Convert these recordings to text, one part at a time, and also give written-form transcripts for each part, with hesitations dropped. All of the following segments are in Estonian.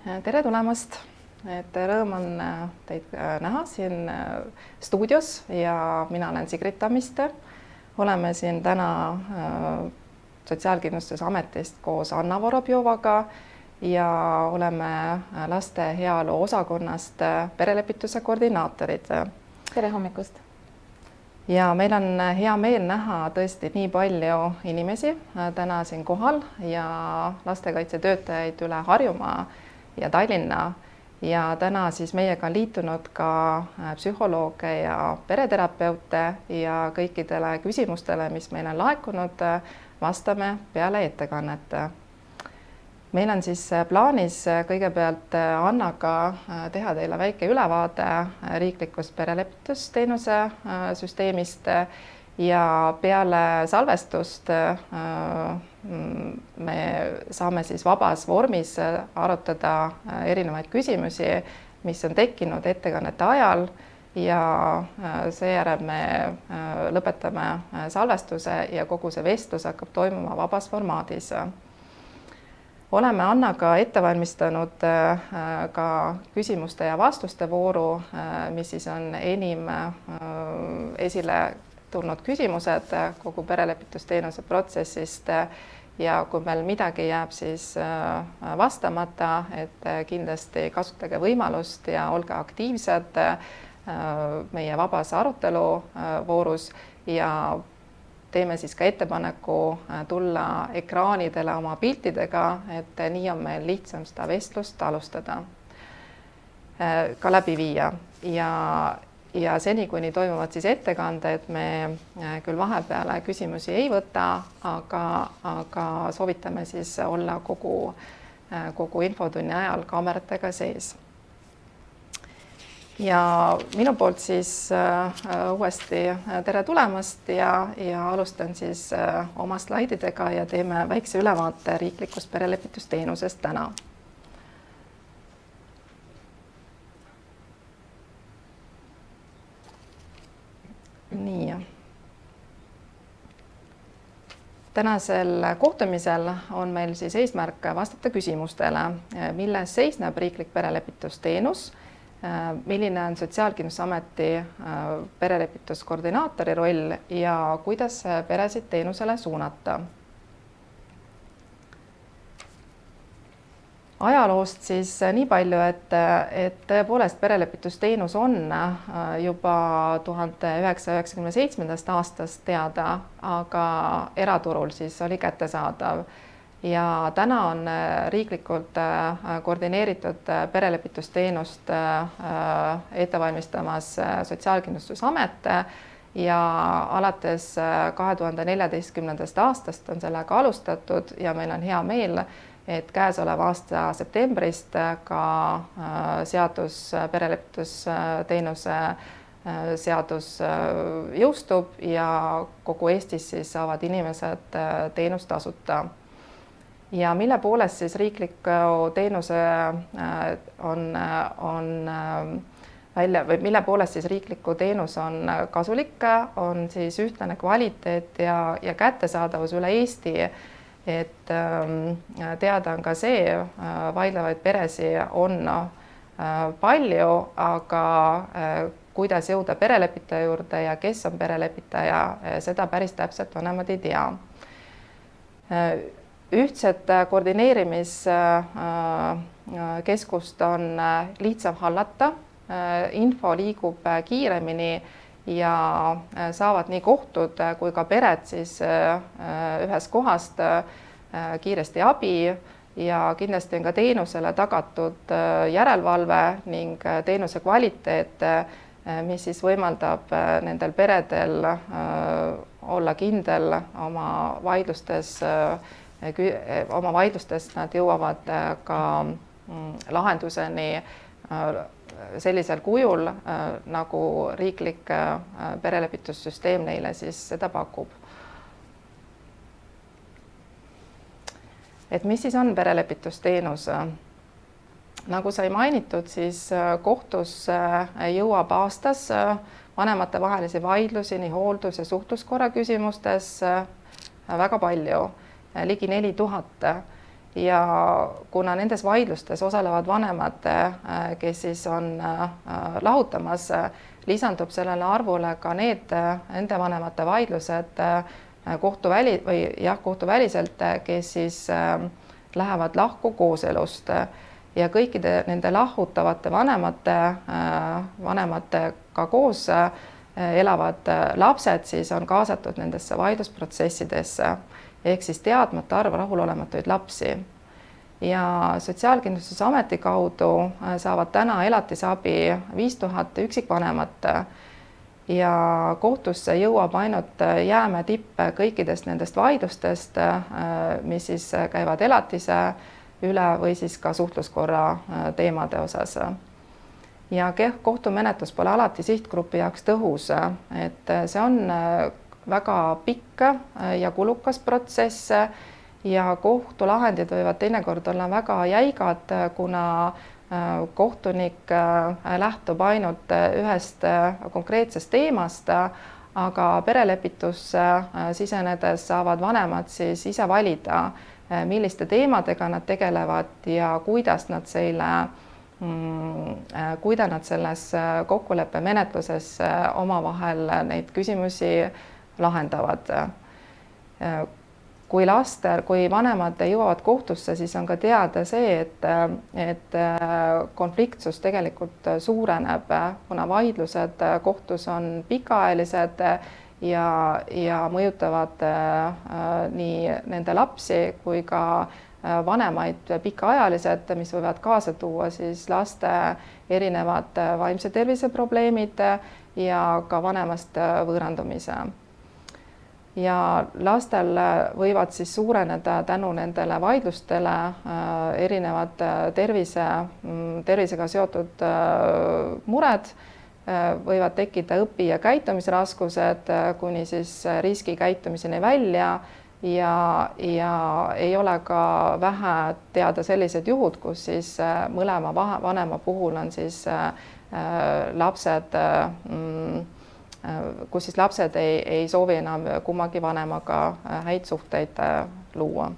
Tere tulemast, rõõm on teid näha siin stuudios ja mina olen Sigrid Tammiste. Oleme siin täna Sotsiaalkindlustusametist koos Anna Vorobjovaga ja oleme laste heaolu osakonnast perelepituse koordinaatorid. Tere hommikust! Ja meil on hea meel näha tõesti nii palju inimesi täna siin kohal ja lastekaitsetöötajaid üle Harjumaa ja Tallinna ja täna siis meiega on liitunud ka psühholooge ja pereterapeute ja kõikidele küsimustele, mis meil on laekunud, vastame peale ettekannet. Meil on siis plaanis kõigepealt Annaga teha teile väike ülevaade riiklikust perelepitusteenuse süsteemist ja peale salvestust me saame siis vabas vormis arutada erinevaid küsimusi, mis on tekkinud ettekannete ajal ja seejärel me lõpetame salvestuse ja kogu see vestlus hakkab toimuma vabas formaadis. Oleme Annaga ette valmistanud ka küsimuste ja vastuste vooru, mis siis on enim esile tulnud küsimused kogu perelepitusteenuse protsessist ja kui meil midagi jääb siis vastamata, et kindlasti kasutage võimalust ja olge aktiivsed meie vabas arutelu voorus ja teeme siis ka ettepaneku tulla ekraanidele oma piltidega, et nii on meil lihtsam seda vestlust alustada, ka läbi viia ja seni, kuni toimuvad siis ettekanded, me küll vahepeale küsimusi ei võta, aga soovitame siis olla kogu infotunni ajal kaameratega sees. Ja minu poolt siis uuesti tere tulemast ja alustan siis oma slaididega ja teeme väikse ülevaate riiklikust perelepitusteenusest täna. Nii. Tänasel kohtumisel on meil siis eesmärk vastata küsimustele, milles seisneb riiklik perelepitusteenus, milline on Sotsiaalkindlustusameti perelepituskoordinaatori roll ja kuidas peresid teenusele suunata. Ajaloost siis nii palju, et tõepoolest perelepitusteenus on juba 1997. aastast teada, aga eraturul siis oli kättesaadav. Ja täna on riiklikult koordineeritud perelepitusteenust ette valmistamas Sotsiaalkindlustusamet ja alates 2014. aastast on sellega alustatud ja meil on hea meel, et käesoleva aasta septembrist ka perelepitusteenuse seadus jõustub ja kogu Eestis siis saavad inimesed teenust tasuta. Ja mille poolest siis riikliku teenuse mille poolest siis riikliku teenus on kasulik, on siis ühtlane kvaliteet ja kättesaadavus üle Eesti, et teada on ka see, vaidlevaid peresi on palju, aga kuidas jõuda perelepitaja juurde ja kes on perelepitaja, seda päris täpselt vanemad ei tea. Ühtset koordineerimiskeskust on lihtsam hallata, info liigub kiiremini ja saavad nii kohtud kui ka pered siis ühest kohast kiiresti abi ja kindlasti on ka teenusele tagatud järelevalve ning teenuse kvaliteet, mis siis võimaldab nendel peredel olla kindel oma vaidlustest nad jõuavad ka lahenduseni sellisel kujul, nagu riiklik perelepitussüsteem neile siis seda pakub. Et mis siis on perelepitusteenus? Nagu sai mainitud, siis kohtus jõuab aastas vanematevahelisi vaidlusi nii hooldus- ja suhtluskorra küsimustes väga palju, ligi 4000 ja kuna nendes vaidlustes osalevad vanemad, kes siis on lahutamas, lisandub sellele arvule ka nende vanemate vaidlused kohtuväliselt, kes siis lähevad lahku kooselust ja kõikide nende lahutavate vanematega koos elavad lapsed siis on kaasatud nendesse vaidlusprotsessidesse ehk siis teadmata arv rahulolematuid lapsi. Ja Sotsiaalkindlustusameti kaudu saavad täna elatisabi 5000 üksikvanemat ja kohtusse jõuab ainult jäämäe tipp kõikidest nendest vaidlustest, mis siis käivad elatise üle või siis ka suhtluskorra teemade osas. Ja kohtumenetlus pole alati sihtgrupi jaoks tõhus, et see on väga pikk ja kulukas protsess ja kohtulahendid võivad teinekord olla väga jäigad, kuna kohtunik lähtub ainult ühest konkreetsest teemast, aga perelepitus sisenedes saavad vanemad siis ise valida, milliste teemadega nad tegelevad ja kuidas nad selles kokkuleppemenetluses omavahel neid küsimusi lahendavad. Kui vanemad jõuavad kohtusse, siis on ka teada see, et konfliktsus tegelikult suureneb, kuna vaidlused kohtus on pikaajalised ja mõjutavad nii nende lapsi kui ka vanemaid pikaajalised, mis võivad kaasa tuua siis laste erinevad vaimse tervise probleemid ja ka vanemast võõrandumise. Ja lastel võivad siis suureneda tänu nendele vaidlustele erinevad tervisega seotud mured, võivad tekkida õpi- ja käitumisraskused kuni siis riskikäitumiseni välja ja ei ole ka vähe teada sellised juhud, kus siis mõlema vanema puhul on siis lapsed ei soovi enam kummagi vanemaga häid suhteid luua.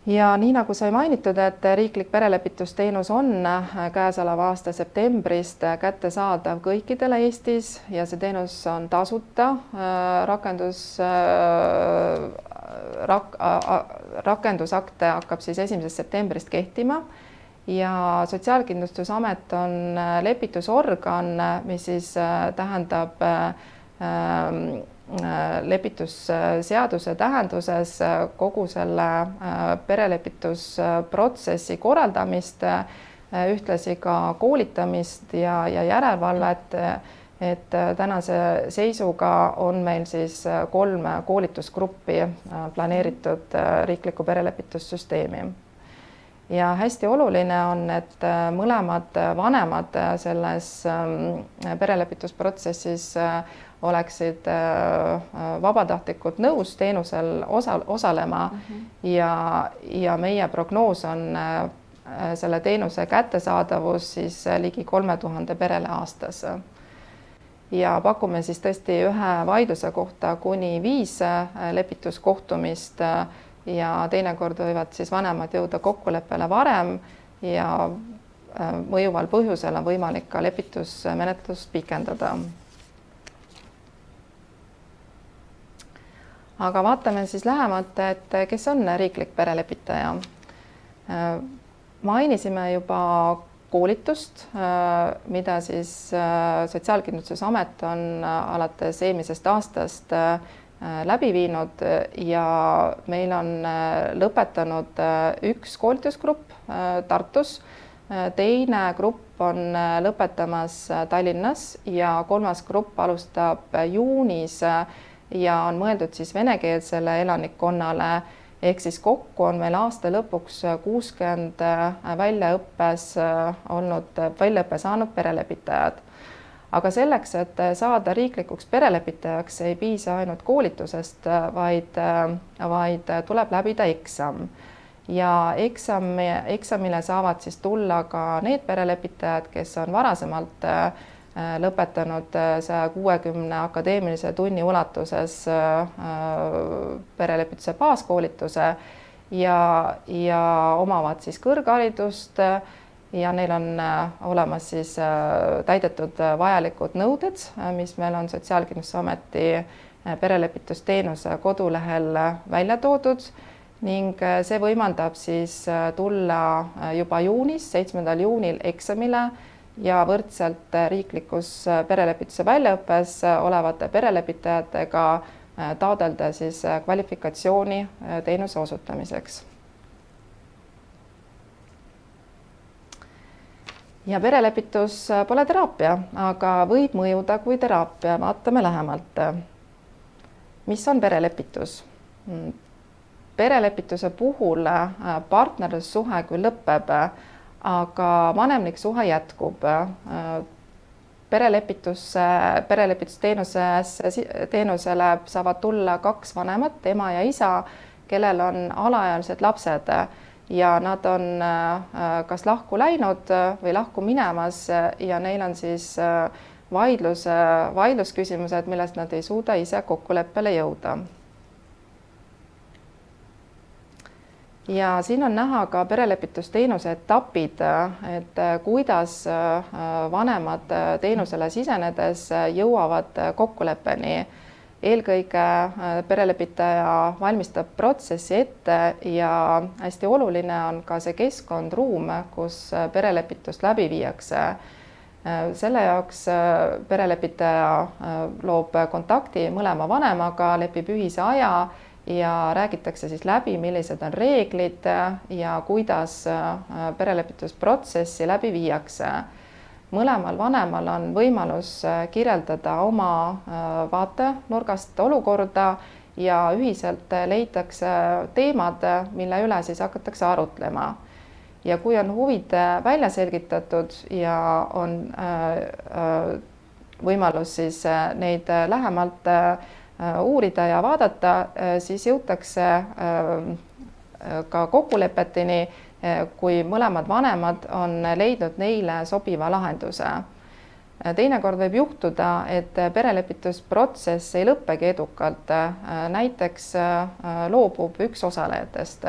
Ja nii nagu sai mainitud, et riiklik perelepitusteenus on käesoleva aasta septembrist kättesaadav kõikidele Eestis ja see teenus on tasuta. Rakendusakt hakkab siis 1. septembrist kehtima ja Sotsiaalkindlustusamet on lepitusorgan, mis siis tähendab lepitusseaduse tähenduses kogu selle perelepitusprotsessi korraldamist, ühtlasi ka koolitamist ja järelevalvet, et tänase seisuga on meil siis 3 koolitusgruppi planeeritud riikliku perelepistussüsteemi. Ja hästi oluline on, et mõlemad vanemad selles perelepitusprotsessis oleksid vabatahtlikult nõus teenusel osalema ja meie prognoos on selle teenuse kättesaadavus siis ligi 3000 perele aastas. Ja pakume siis tõesti ühe vaidluse kohta kuni 5 lepituskohtumist ja teinekord võivad siis vanemad jõuda kokkuleppele varem ja mõjuval põhjusel on võimalik ka lepitusmenetlust pikendada. Aga vaatame siis lähemalt, et kes on riiklik perelepitaja. Mainisime juba koolitust, mida siis Sotsiaalkindlustusamet on alates eelmisest aastast läbi viinud ja meil on lõpetanud 1 koolitusgrupp Tartus, teine grupp on lõpetamas Tallinnas ja 3. grupp alustab juunis ja on mõeldud siis venekeelsele elanikkonnale, ehk siis kokku on meil aasta lõpuks 60 väljaõppe saanud perelepitajad. Aga selleks, et saada riiklikuks perelepitajaks, ei piisa ainult koolitusest, vaid tuleb läbida eksam. Ja eksamile saavad siis tulla ka need perelepitajad, kes on varasemalt lõpetanud 160 akadeemilise tunni ulatuses perelepituse baaskoolituse ja omavad siis kõrgharidust ja neil on olemas siis täidetud vajalikud nõuded, mis meil on Sotsiaalkindlustusameti perelepitusteenuse kodulehel välja toodud ning see võimaldab siis tulla juba juunis, 7. juunil eksamile ja võrdselt riiklikus perelepituse väljaõppes olevate perelepitajatega taotleda siis kvalifikatsiooni teenuse osutamiseks. Ja perelepitus pole teraapia, aga võib mõjuda kui teraapia. Vaatame lähemalt. Mis on perelepitus? Perelepituse puhul partnerlussuhe küll lõpeb, aga vanemlik suhe jätkub. Perelepitusteenusele saavad tulla 2 vanemat, ema ja isa, kellel on alaealised lapsed ja nad on kas lahku läinud või lahku minemas ja neil on siis vaidlusküsimused, millest nad ei suuda ise kokkuleppele jõuda. Ja siin on näha ka perelepitusteenuse etapid, et kuidas vanemad teenusele sisenedes jõuavad kokkuleppeni. Eelkõige perelepitaja valmistab protsessi ette ja hästi oluline on ka see keskkond, ruum, kus perelepitust läbi viiakse. Selle jaoks perelepitaja loob kontakti mõlema vanemaga, lepib ühise aja ja räägitakse siis läbi, millised on reeglid ja kuidas perelepitusprotsessi läbi viiakse. Mõlemal vanemal on võimalus kirjeldada oma vaatenurgast olukorda ja ühiselt leitakse teemad, mille üle siis hakatakse arutlema. Ja kui on huvid välja selgitatud ja on võimalus siis neid lähemalt uurida ja vaadata, siis jõutakse ka kokkulepeteni, kui mõlemad vanemad on leidnud neile sobiva lahenduse. Teinekord võib juhtuda, et perelepitusprotsess ei lõppegi edukalt. Näiteks loobub üks osalejatest.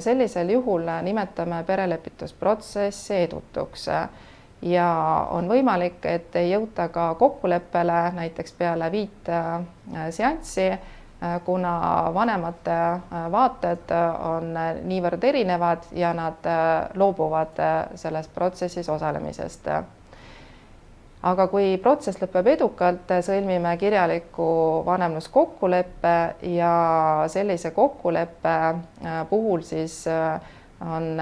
Sellisel juhul nimetame perelepitusprotsessi edutuks ja on võimalik, et ei jõuta ka kokkuleppele näiteks peale 5 seanssi, kuna vanemate vaated on niivõrd erinevad ja nad loobuvad selles protsessis osalemisest. Aga kui protsess lõpeb edukalt, sõlmime kirjaliku vanemluskokkuleppe ja sellise kokkuleppe puhul siis on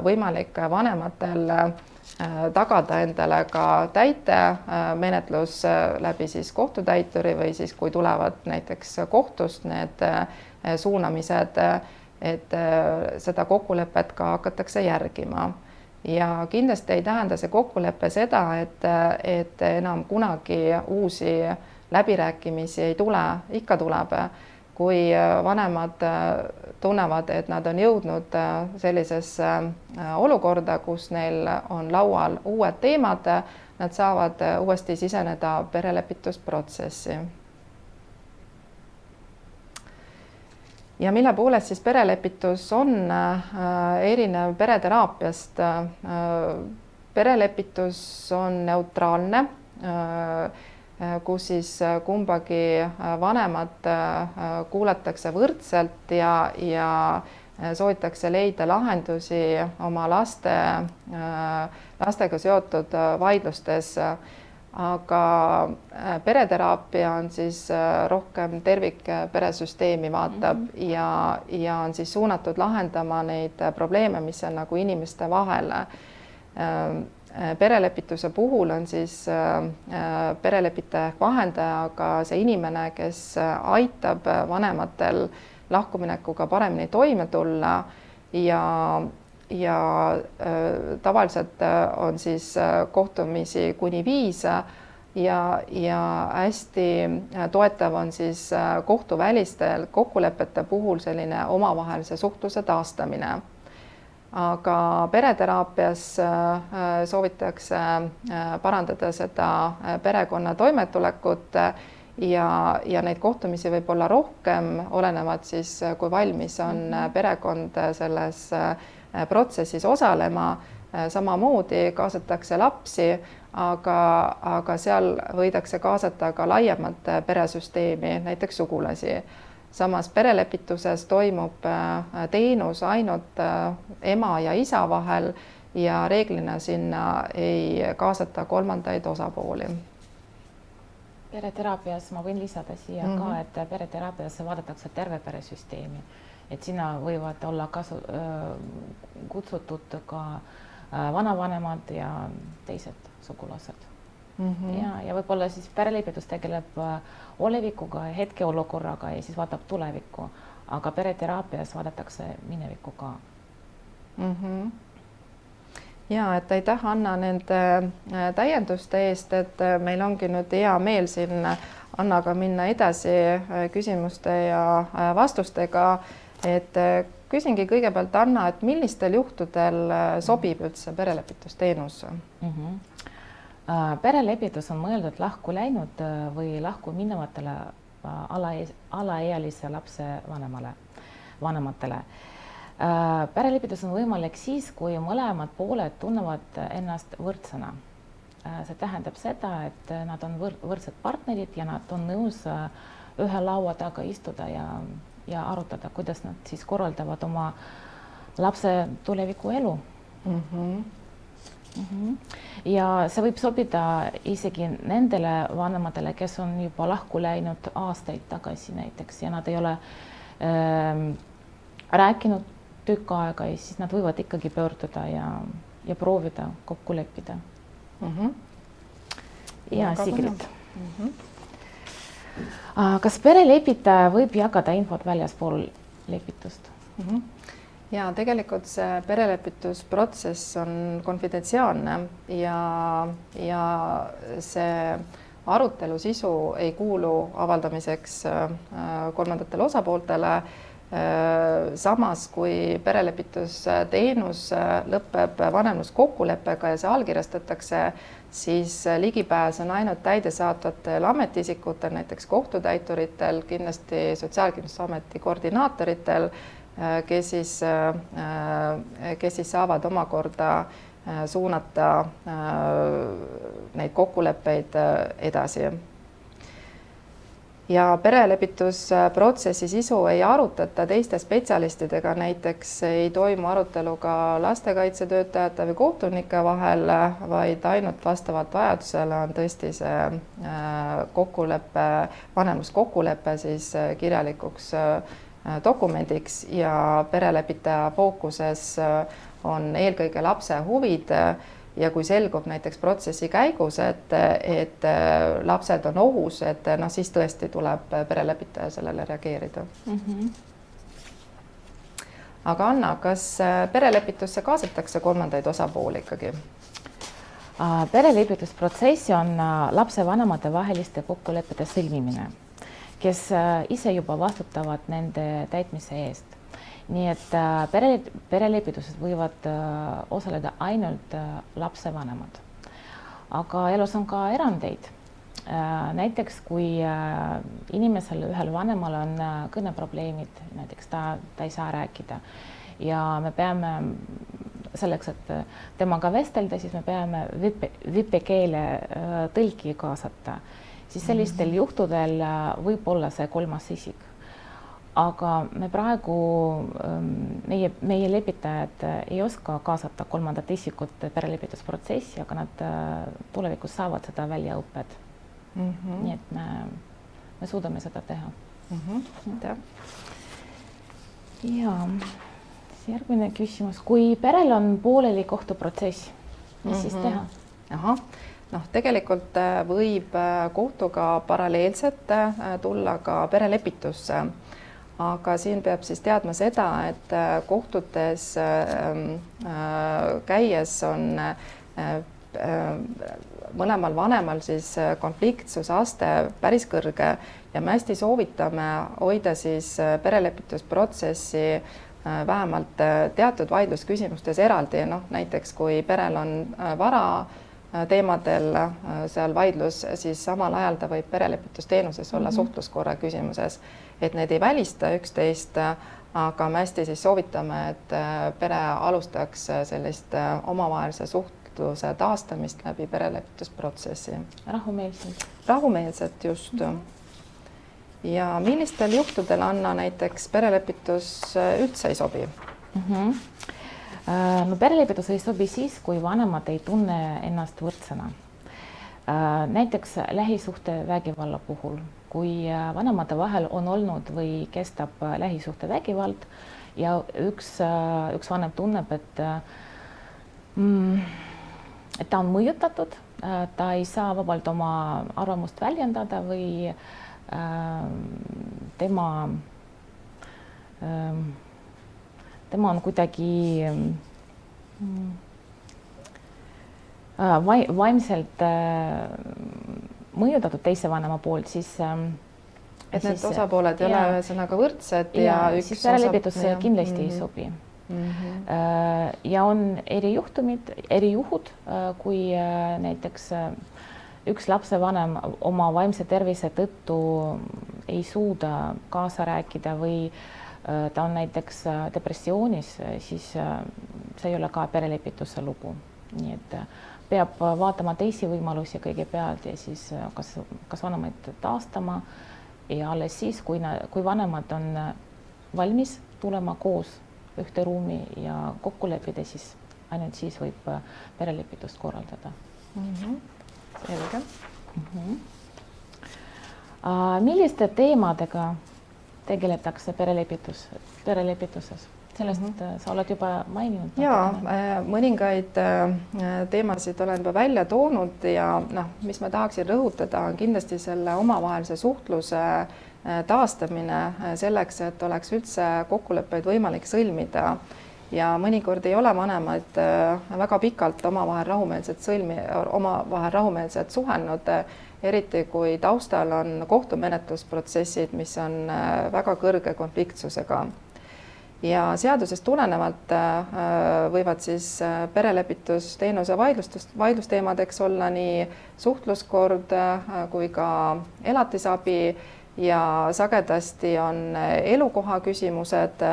võimalik vanematel tagada endale ka täitemenetlus läbi siis kohtutäituri või siis kui tulevad näiteks kohtust need suunamised, et seda kokkulepet ka hakatakse järgima. Ja kindlasti ei tähenda see kokkulepe seda, et enam kunagi uusi läbirääkimisi ei tule, ikka tuleb. Kui vanemad tunnevad, et nad on jõudnud sellisesse olukorda, kus neil on laual uued teemad, nad saavad uuesti siseneda perelepitusprotsessi. Ja mille poolest siis perelepitus on erinev pereteraapiast? Perelepitus on neutraalne, kus siis kumbagi vanemat kuulatakse võrdselt ja soovitakse leida lahendusi oma lastega seotud vaidlustes. Aga pereteraapia on siis rohkem tervikperesüsteemi vaatab ja on siis suunatud lahendama neid probleeme, mis on nagu inimeste vahel. Perelepituse puhul on siis perelepitaja ehk vahendaja, aga see inimene, kes aitab vanematel lahkuminekuga paremini toime tulla ja tavaliselt on siis kohtumisi kuni 5 ja hästi toetav on siis kohtuvälistel kokkulepete puhul selline omavahelise suhtluse taastamine. aga pereteraapias soovitakse parandada seda perekonna toimetulekut ja neid kohtumisi võib olla rohkem, olenevalt siis, kui valmis on perekond selles protsessis osalema. Samamoodi kaasatakse lapsi, aga seal võidakse kaasata ka laiemat peresüsteemi, näiteks sugulasi. Samas perelepituses toimub teenus ainult ema ja isa vahel ja reeglina sinna ei kaasata kolmandaid osapooli. Pereteraapias ma võin lisada siia ka, et pereteraapias vaadatakse terve peresüsteemi, et sinna võivad olla kutsutud ka vanavanemad ja teised sugulased. Ja võib-olla siis perelepitus tegeleb olevikuga, hetkeolukorraga ja siis vaatab tulevikku, aga pereteraapias vaadatakse minevikku ka. Ja, et aitäh Anna nende täienduste eest, et meil ongi nüüd hea meel siin Annaga minna edasi küsimuste ja vastustega. Et küsingi kõigepealt Anna, et millistel juhtudel sobib üldse perelepitusteenus? Perelepitus on mõeldud lahku läinud või lahku minevatele alaealise lapse vanematele. Perelepitus on võimalik siis, kui mõlemad pooled tunnevad ennast võrdsena. See tähendab seda, et nad on võrdsed partnerid ja nad on nõus ühe laua taga istuda ja arutada, kuidas nad siis korraldavad oma lapse tuleviku elu. Ja see võib sobida isegi nendele vanematele, kes on juba lahku läinud aastaid tagasi näiteks ja nad ei ole rääkinud tükk aega ja siis nad võivad ikkagi pöörduda ja proovida kokku leppida. Ja Sigrid. Kas perelepitaja võib jagada infot väljaspool lepitust? Ja tegelikult see perelepitusprotsess on konfidentsiaalne ja see arutelu sisu ei kuulu avaldamiseks kolmandatele osapooltele. Samas, kui perelepitusteenus lõpeb vanemluskokkuleppega ja see allkirjastatakse, siis ligipääs on ainult täidesaatvatel ametiisikutel, näiteks kohtutäituritel, kindlasti Sotsiaalkindlustusameti koordinaatoritel, kes siis saavad omakorda suunata neid kokkuleppeid edasi. Ja perelepitusprotsessi sisu ei arutata teiste spetsialistidega, näiteks ei toimu arutelu ka lastekaitsetöötajate või kohtunike vahel, vaid ainult vastavalt vajadusele on tõesti see kokkulepe, vanemluskokkulepe siis kirjalikuks dokumendiks ja perelepitaja fookuses on eelkõige lapse huvid ja kui selgub näiteks protsessi käigus, et lapsed on ohus, et siis tõesti tuleb perelepitaja sellele reageerida. Aga Anna, kas perelepitusse kaasatakse kolmandaid osapooli ikkagi? Perelepitusprotsessi on lapsevanemate vaheliste kokkulepete sõlmimine, kes ise juba vastutavad nende täitmise eest. Nii et perelepituses võivad osaleda ainult lapsevanemad. Aga elus on ka erandeid. Näiteks kui inimesel ühel vanemal on kõneprobleemid, näiteks ta ei saa rääkida ja me peame selleks, et temaga vestelda, siis me peame viipekeele tõlki kaasata. Siis sellistel juhtudel võib olla see kolmas isik. Aga me praegu, meie lepitajad ei oska kaasata kolmandat isikut perelepitusprotsessi, aga nad tulevikus saavad seda väljaõpped. Nii et me suudame seda teha. Ja järgmine küsimus. Kui perel on pooleli kohtuprotsess, mis siis teha? Tegelikult võib kohtuga paralleelselt tulla ka perelepitusse. Aga siin peab siis teadma seda, et kohtutes käies on mõlemal vanemal siis konfliktsuse aste päris kõrge ja me hästi soovitame hoida siis perelepitusprotsessi vähemalt teatud vaidlusküsimustes eraldi, noh näiteks kui perel on vara teemadel seal vaidlus, siis samal ajal ta võib perelepitusteenuses olla suhtluskorra küsimuses, et need ei välista üksteist, aga me hästi siis soovitame, et pere alustaks sellist omavahelise suhtluse taastamist läbi perelepitusprotsessi. Rahumeelselt. Rahumeelselt, just. Ja millistel juhtudel, Anna, näiteks perelepitus üldse ei sobi? No perelepitus ei sobi siis, kui vanemad ei tunne ennast võrdsena. Näiteks lähisuhte vägivalla puhul, kui vanemate vahel on olnud või kestab lähisuhte vägivald ja üks vanem tunneb, et ta on mõjutatud, ta ei saa vabalt oma arvamust väljendada või tema on kuidagi vaimselt mõjutatud teise vanema poolt, siis et need osapooled ei ole ühesõnaga võrdsed ja siis perelepitus kindlasti ei sobi. Ja on erijuhud, kui näiteks üks lapsevanem oma vaimse tervise tõttu ei suuda kaasa rääkida või ta on näiteks depressioonis, siis see ei ole ka perelepituse lugu. Nii et peab vaatama teisi võimalusi kõigepealt ja siis kas vanemaid taastama ja alles siis, kui vanemad on valmis tulema koos ühte ruumi ja kokku leppida, siis ainult siis võib perelepitust korraldada. Selge. Milliste teemadega tegeletakse perelepituses? Sellest sa oled juba maininud. Jaa, mõningaid teemasid olen juba välja toonud ja mis ma tahaksin rõhutada, on kindlasti selle omavahelise suhtluse taastamine selleks, et oleks üldse kokkuleppeid võimalik sõlmida. Ja mõnikord ei ole vanemad väga pikalt omavahel rahumeelselt suhelnud, eriti kui taustal on kohtumenetlusprotsessid, mis on väga kõrge konfliktsusega. Ja seadusest tulenevalt võivad siis perelepitusteenuse vaidlusteemadeks olla nii suhtluskord kui ka elatisabi ja sagedasti on elukoha küsimused,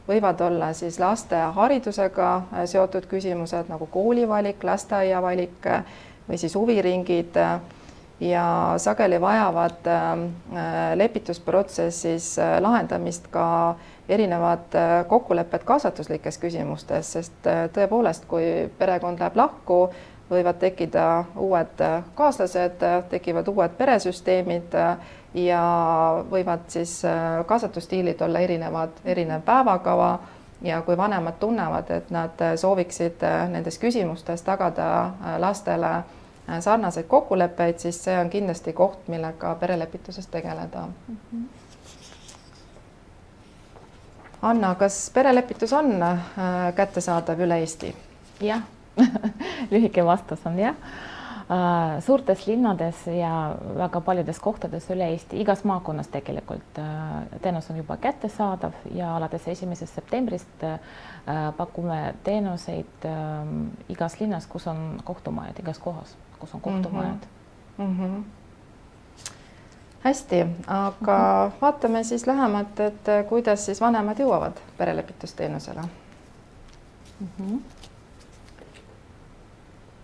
võivad olla siis laste haridusega seotud küsimused nagu koolivalik, lasteaiavalik või siis huviringid ja sageli vajavad lepitusprotsessis lahendamist ka erinevad kokkulepped kasvatuslikes küsimustes, sest tõepoolest, kui perekond läheb lahku, võivad tekkida uued kaaslased, tekivad uued peresüsteemid ja võivad siis kasvatusstiilid olla erinev päevakava ja kui vanemad tunnevad, et nad sooviksid nendes küsimustes tagada lastele sarnaseid kokkuleppeid, siis see on kindlasti koht, millega perelepituses tegeleda. Anna, kas perelepitus on kättesaadav üle Eesti? Jah, lühike vastus on jah. Suurtes linnades ja väga paljudes kohtades üle Eesti, igas maakonnas tegelikult teenus on juba kättesaadav ja alates 1. septembrist pakume teenuseid igas linnas, kus on kohtumajad, igas kohas, kus on kohtumajad. Hästi, aga vaatame siis lähemalt, et kuidas siis vanemad jõuavad perelepitusteenusele.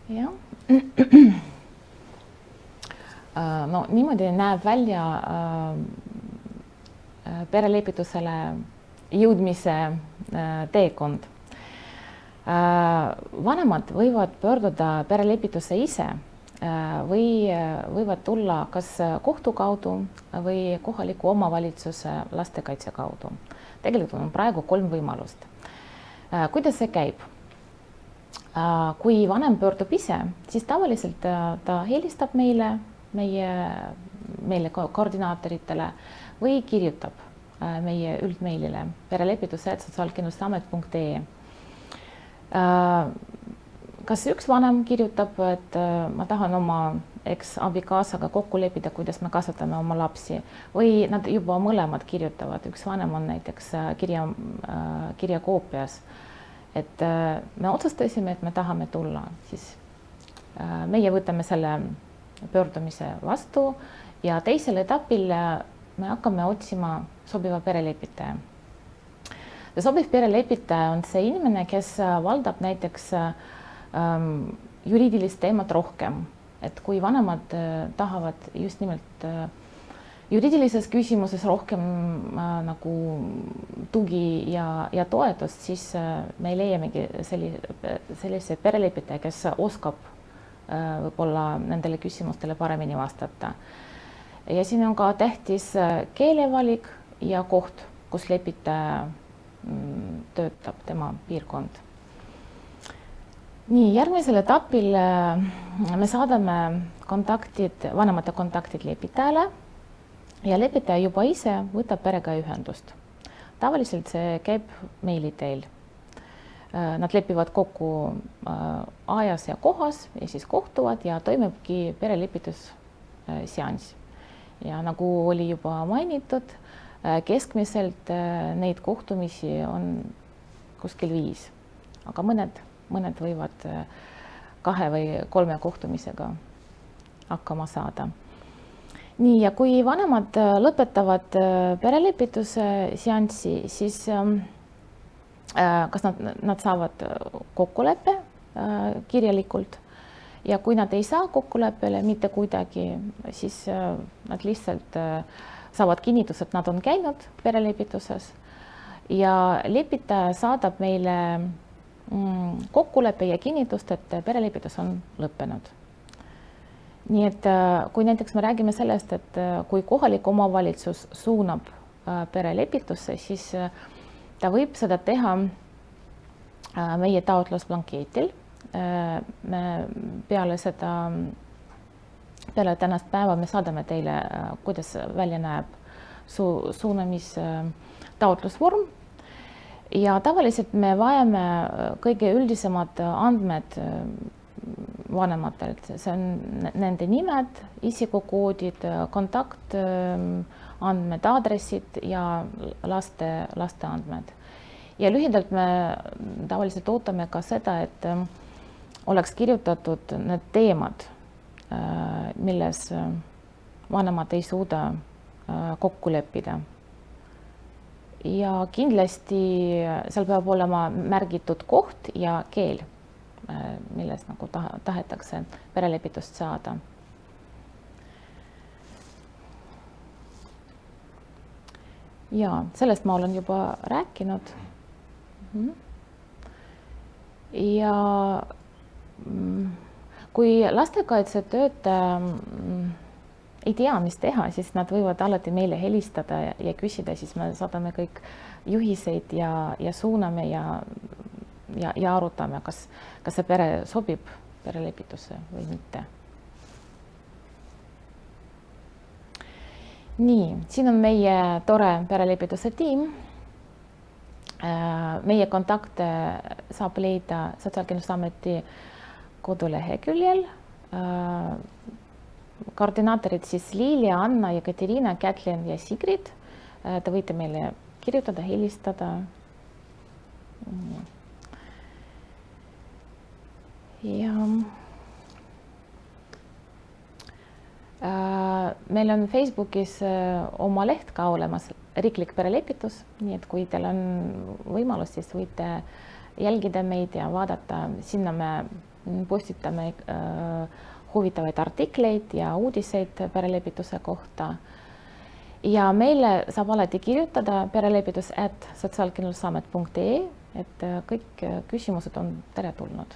Jah. No niimoodi näeb välja perelepitusele jõudmise teekond. Vanemad võivad pöörduda perelepitusse ise või võivad tulla kas kohtu kaudu või kohaliku omavalitsuse lastekaitse kaudu. Tegelikult on praegu 3 võimalust. Kuidas see käib? Kui vanem pöördub ise, siis tavaliselt ta helistab meile koordinaatoritele või kirjutab meie üldmeilile perelepitus@sotsiaalkindlustusamet.ee. kas üks vanem kirjutab, et ma tahan oma eksabikaasaga kokku leppida, kuidas me kasvatame oma lapsi, või nad juba mõlemad kirjutavad, üks vanem on näiteks kirjakoopias, et me otsustasime, et me tahame tulla, siis meie võtame selle pöördumise vastu ja teisel etapil me hakkame otsima sobiva perelepitaja. Sobiv perelepitaja on see inimene, kes valdab näiteks juriidilist teemat rohkem, et kui vanemad tahavad just nimelt juriidilises küsimuses rohkem nagu tugi ja toetust, siis me leiamegi sellise perelepitaja, kes oskab võib-olla nendele küsimustele paremini vastata. Ja siin on ka tähtis keelevalik ja koht, kus lepitaja töötab, tema piirkond. Nii, järgmisel etapil me saadame vanemate kontaktid lepitajale ja lepitaja juba ise võtab perega ühendust. Tavaliselt see käib meili teel. Nad lepivad kokku ajas ja kohas ja siis kohtuvad ja toimubki perelepitusseanss. Ja nagu oli juba mainitud, keskmiselt neid kohtumisi on kuskil 5, aga mõned võivad 2 või 3 kohtumisega hakkama saada. Nii, ja kui vanemad lõpetavad perelepituse seanssi, siis kas nad saavad kokkuleppe kirjalikult ja kui nad ei saa kokkuleppele mitte kuidagi, siis nad lihtsalt saavad kinnitust, et nad on käinud perelepituses ja lepitaja saadab meile kokkuleppe ja kinnitust, et perelepitus on lõppenud. Nii et kui näiteks me räägime sellest, et kui kohalik omavalitsus suunab perelepitusse, siis ta võib seda teha meie taotlusblanketil. Me peale tänast päeva me saadame teile, kuidas välja näeb suunamis taotlusvorm ja tavaliselt me vajame kõige üldisemad andmed vanematelt, see on nende nimed, isikukoodid, kontaktandmed, aadressid ja laste andmed. Ja lühidalt me tavaliselt ootame ka seda, et oleks kirjutatud need teemad, milles vanemad ei suuda kokku leppida. Ja kindlasti seal peab olema märgitud koht ja keel, milles nagu tahetakse perelepitust saada. Ja sellest ma olen juba rääkinud. Ja kui lastekaitsetöötaja ei tea, mis teha, siis nad võivad alati meile helistada ja küsida, siis me saadame kõik juhiseid ja suuname ja arutame, kas see pere sobib perelepitusse või mitte. Nii, siin on meie tore perelepituse tiim. Meie kontakte saab leida Sotsiaalkindlustusameti koduleheküljel. Koordinaatorid siis Liilia, Anna, Jekaterina, Kätlin ja Sigrid. Te võite meile kirjutada, helistada. Ja meil on Facebookis oma leht ka olemas, riiklik perelepitus, nii et kui teil on võimalus, siis võite jälgida meid ja vaadata, sinna me postitame huvitavaid artikleid ja uudiseid perelepituse kohta. Ja meile saab alati kirjutada perelepitus@sotsiaalkindlustusamet.ee, et kõik küsimused on teretulnud.